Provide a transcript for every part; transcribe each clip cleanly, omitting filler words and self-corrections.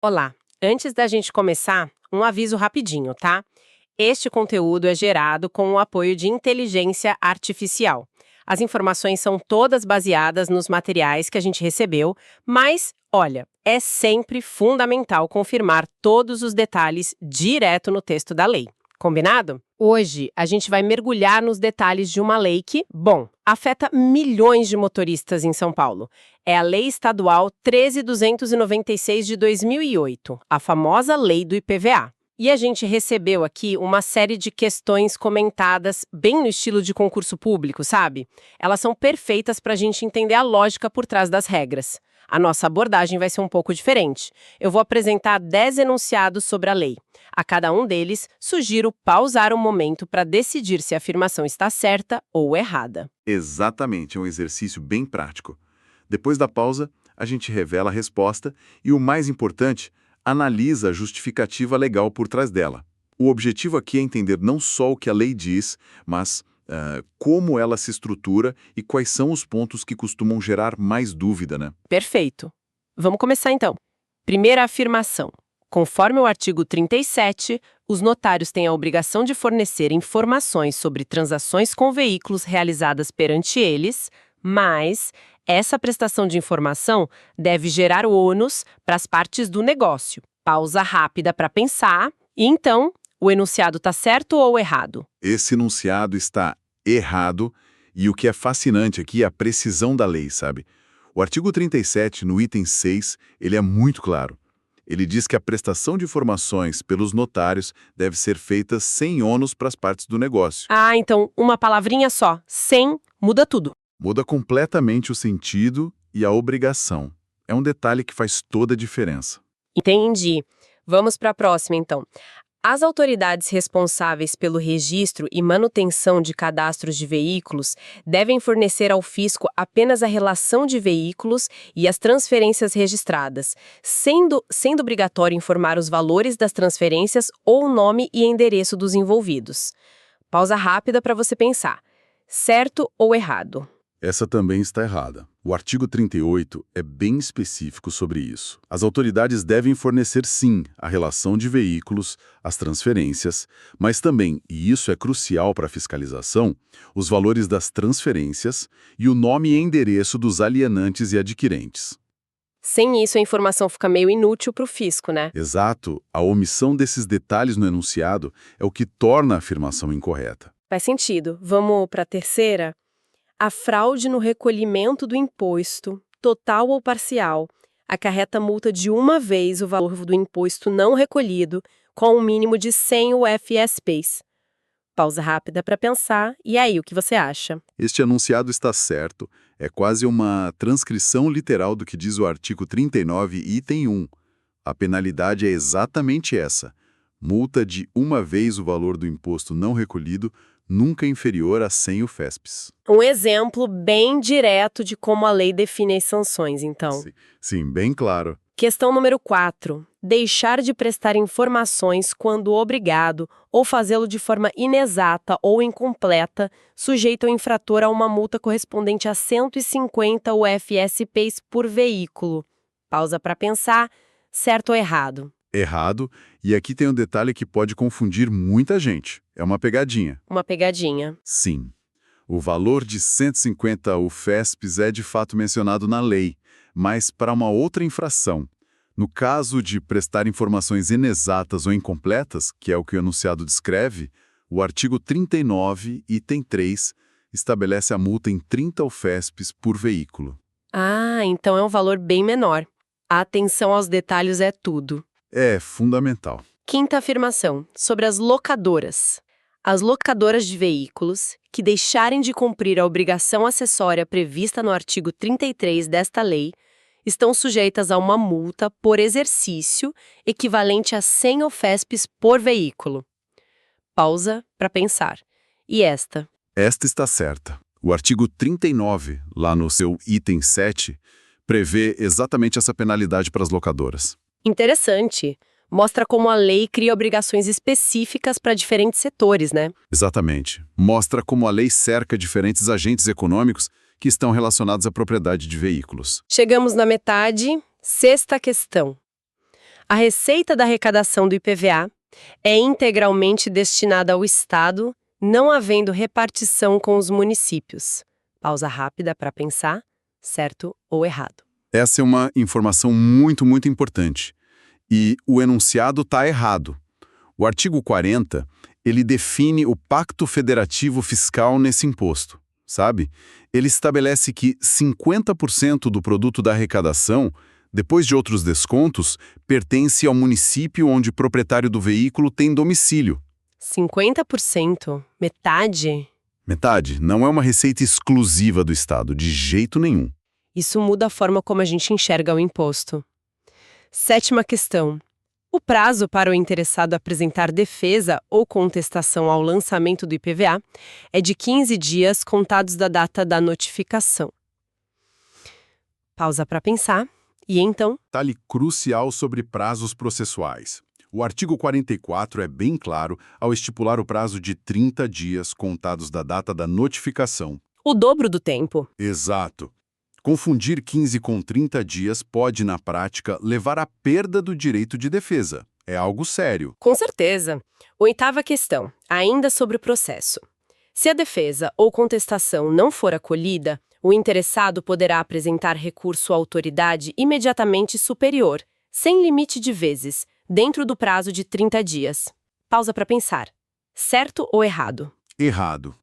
Olá! Antes da gente começar, um aviso rapidinho, tá? Este conteúdo é gerado com o apoio de inteligência artificial. As informações são todas baseadas nos materiais que a gente recebeu, mas, olha, é sempre fundamental confirmar todos os detalhes direto no texto da lei. Combinado? Hoje, a gente vai mergulhar nos detalhes de uma lei que, bom, afeta milhões de motoristas em São Paulo. É a Lei Estadual 13.296 de 2008, a famosa Lei do IPVA. E a gente recebeu aqui uma série de questões comentadas bem no estilo de concurso público, sabe? Elas são perfeitas para a gente entender a lógica por trás das regras. A nossa abordagem vai ser um pouco diferente. Eu vou apresentar 10 enunciados sobre a lei. A cada um deles, sugiro pausar um momento para decidir se a afirmação está certa ou errada. Exatamente, é um exercício bem prático. Depois da pausa, a gente revela a resposta e, o mais importante, analisa a justificativa legal por trás dela. O objetivo aqui é entender não só o que a lei diz, mas como ela se estrutura e quais são os pontos que costumam gerar mais dúvida, né? Perfeito. Vamos começar então. Primeira afirmação. Conforme o artigo 37, os notários têm a obrigação de fornecer informações sobre transações com veículos realizadas perante eles, mas essa prestação de informação deve gerar ônus para as partes do negócio. Pausa rápida para pensar. E então, o enunciado está certo ou errado? Esse enunciado está errado e o que é fascinante aqui é a precisão da lei, sabe? O artigo 37, no item 6, ele é muito claro. Ele diz que a prestação de informações pelos notários deve ser feita sem ônus para as partes do negócio. Ah, então uma palavrinha só. Sem muda tudo. Muda completamente o sentido e a obrigação. É um detalhe que faz toda a diferença. Entendi. Vamos para a próxima, então. As autoridades responsáveis pelo registro e manutenção de cadastros de veículos devem fornecer ao fisco apenas a relação de veículos e as transferências registradas, sendo obrigatório informar os valores das transferências ou o nome e endereço dos envolvidos. Pausa rápida para você pensar. Certo ou errado? Essa também está errada. O artigo 38 é bem específico sobre isso. As autoridades devem fornecer, sim, a relação de veículos, as transferências, mas também, e isso é crucial para a fiscalização, os valores das transferências e o nome e endereço dos alienantes e adquirentes. Sem isso, a informação fica meio inútil para o fisco, né? Exato, a omissão desses detalhes no enunciado é o que torna a afirmação incorreta. Faz sentido. Vamos para a terceira? A fraude no recolhimento do imposto, total ou parcial, acarreta multa de uma vez o valor do imposto não recolhido, com um mínimo de 100 UFSPs. Pausa rápida para pensar. E aí, o que você acha? Este enunciado está certo. É quase uma transcrição literal do que diz o artigo 39, item 1. A penalidade é exatamente essa. Multa de uma vez o valor do imposto não recolhido, nunca inferior a 100 UFSPs. Um exemplo bem direto de como a lei define as sanções, então. Sim, bem claro. Questão número 4. Deixar de prestar informações quando obrigado ou fazê-lo de forma inexata ou incompleta, sujeita o infrator a uma multa correspondente a 150 UFSPs por veículo. Pausa para pensar. Certo ou errado? Errado, e aqui tem um detalhe que pode confundir muita gente. É uma pegadinha. Uma pegadinha. Sim. O valor de 150 UFSPs é de fato mencionado na lei, mas para uma outra infração. No caso de prestar informações inexatas ou incompletas, que é o que o enunciado descreve, o artigo 39, item 3, estabelece a multa em 30 UFSPs por veículo. Ah, então é um valor bem menor. A atenção aos detalhes é tudo. É fundamental. Quinta afirmação, sobre as locadoras. As locadoras de veículos que deixarem de cumprir a obrigação acessória prevista no artigo 33 desta lei estão sujeitas a uma multa por exercício equivalente a 100 UFSPs por veículo. Pausa para pensar. E esta? Esta está certa. O artigo 39, lá no seu item 7, prevê exatamente essa penalidade para as locadoras. Interessante. Mostra como a lei cria obrigações específicas para diferentes setores, né? Exatamente. Mostra como a lei cerca diferentes agentes econômicos que estão relacionados à propriedade de veículos. Chegamos na metade. Sexta questão. A receita da arrecadação do IPVA é integralmente destinada ao Estado, não havendo repartição com os municípios. Pausa rápida para pensar, certo ou errado. Essa é uma informação muito, muito importante. E o enunciado está errado. O artigo 40, ele define o pacto federativo fiscal nesse imposto, sabe? Ele estabelece que 50% do produto da arrecadação, depois de outros descontos, pertence ao município onde o proprietário do veículo tem domicílio. 50%? Metade? Metade não é uma receita exclusiva do Estado, de jeito nenhum. Isso muda a forma como a gente enxerga o imposto. 7ª questão. O prazo para o interessado apresentar defesa ou contestação ao lançamento do IPVA é de 15 dias contados da data da notificação. Pausa para pensar. E então? Detalhe crucial sobre prazos processuais. O artigo 44 é bem claro ao estipular o prazo de 30 dias contados da data da notificação. O dobro do tempo. Exato. Confundir 15 com 30 dias pode, na prática, levar à perda do direito de defesa. É algo sério. Com certeza. 8ª questão, ainda sobre o processo. Se a defesa ou contestação não for acolhida, o interessado poderá apresentar recurso à autoridade imediatamente superior, sem limite de vezes, dentro do prazo de 30 dias. Pausa para pensar. Certo ou errado? Errado.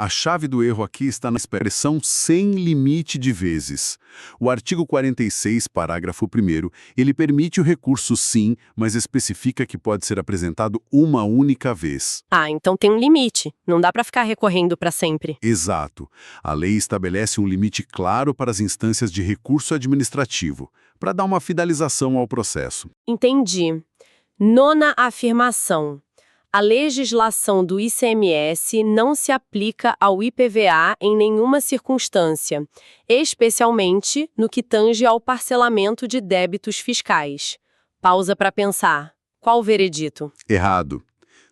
A chave do erro aqui está na expressão sem limite de vezes. O artigo 46, parágrafo 1º, ele permite o recurso sim, mas especifica que pode ser apresentado uma única vez. Ah, então tem um limite. Não dá para ficar recorrendo para sempre. Exato. A lei estabelece um limite claro para as instâncias de recurso administrativo, para dar uma finalização ao processo. Entendi. 9ª afirmação. A legislação do ICMS não se aplica ao IPVA em nenhuma circunstância, especialmente no que tange ao parcelamento de débitos fiscais. Pausa para pensar. Qual o veredito? Errado.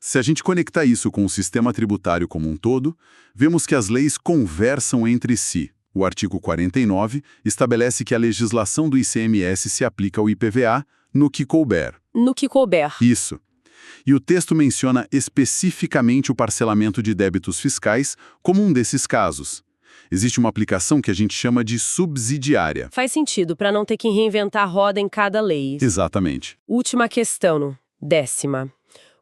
Se a gente conectar isso com o sistema tributário como um todo, vemos que as leis conversam entre si. O artigo 49 estabelece que a legislação do ICMS se aplica ao IPVA no que couber. No que couber. Isso. E o texto menciona especificamente o parcelamento de débitos fiscais como um desses casos. Existe uma aplicação que a gente chama de subsidiária. Faz sentido, para não ter que reinventar a roda em cada lei. Exatamente. Última questão, 10ª.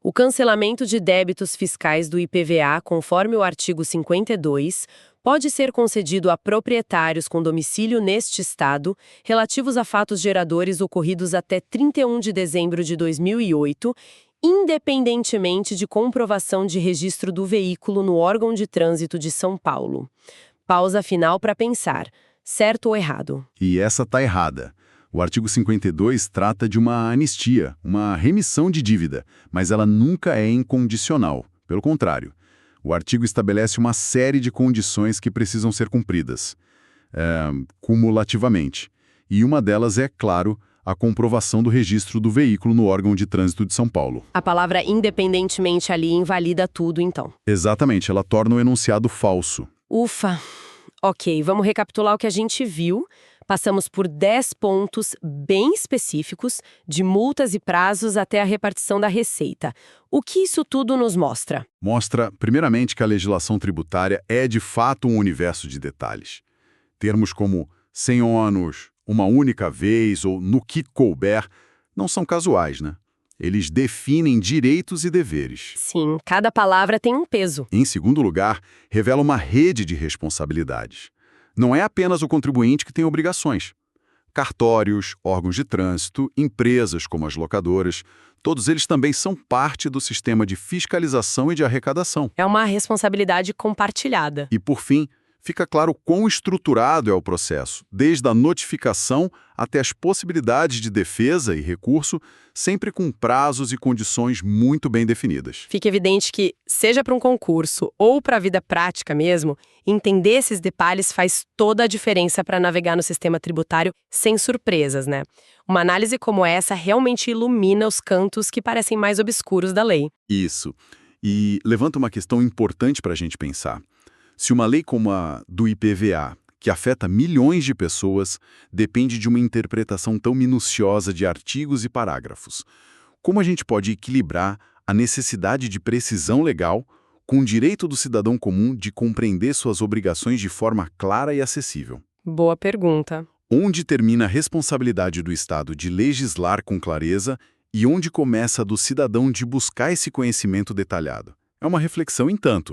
O cancelamento de débitos fiscais do IPVA, conforme o artigo 52, pode ser concedido a proprietários com domicílio neste Estado, relativos a fatos geradores ocorridos até 31 de dezembro de 2008, independentemente de comprovação de registro do veículo no órgão de trânsito de São Paulo. Pausa final para pensar. Certo ou errado? E essa está errada. O artigo 52 trata de uma anistia, uma remissão de dívida, mas ela nunca é incondicional. Pelo contrário, o artigo estabelece uma série de condições que precisam ser cumpridas, cumulativamente. E uma delas é, claro, a comprovação do registro do veículo no órgão de trânsito de São Paulo. A palavra independentemente ali invalida tudo, então. Exatamente, ela torna o enunciado falso. Ufa! Ok, vamos recapitular o que a gente viu. Passamos por 10 pontos bem específicos, de multas e prazos até a repartição da receita. O que isso tudo nos mostra? Mostra, primeiramente, que a legislação tributária é de fato um universo de detalhes. Termos como sem ônus, uma única vez ou no que couber não são casuais, né? Eles definem direitos e deveres. Sim, cada palavra tem um peso. Em segundo lugar, revela uma rede de responsabilidades. Não é apenas o contribuinte que tem obrigações. Cartórios, órgãos de trânsito, empresas como as locadoras, todos eles também são parte do sistema de fiscalização e de arrecadação. É uma responsabilidade compartilhada. E, por fim, fica claro quão estruturado é o processo, desde a notificação até as possibilidades de defesa e recurso, sempre com prazos e condições muito bem definidas. Fica evidente que, seja para um concurso ou para a vida prática mesmo, entender esses detalhes faz toda a diferença para navegar no sistema tributário sem surpresas, né? Uma análise como essa realmente ilumina os cantos que parecem mais obscuros da lei. Isso. E levanta uma questão importante para a gente pensar. Se uma lei como a do IPVA, que afeta milhões de pessoas, depende de uma interpretação tão minuciosa de artigos e parágrafos. Como a gente pode equilibrar a necessidade de precisão legal com o direito do cidadão comum de compreender suas obrigações de forma clara e acessível? Boa pergunta. Onde termina a responsabilidade do Estado de legislar com clareza e onde começa a do cidadão de buscar esse conhecimento detalhado? É uma reflexão em tanto.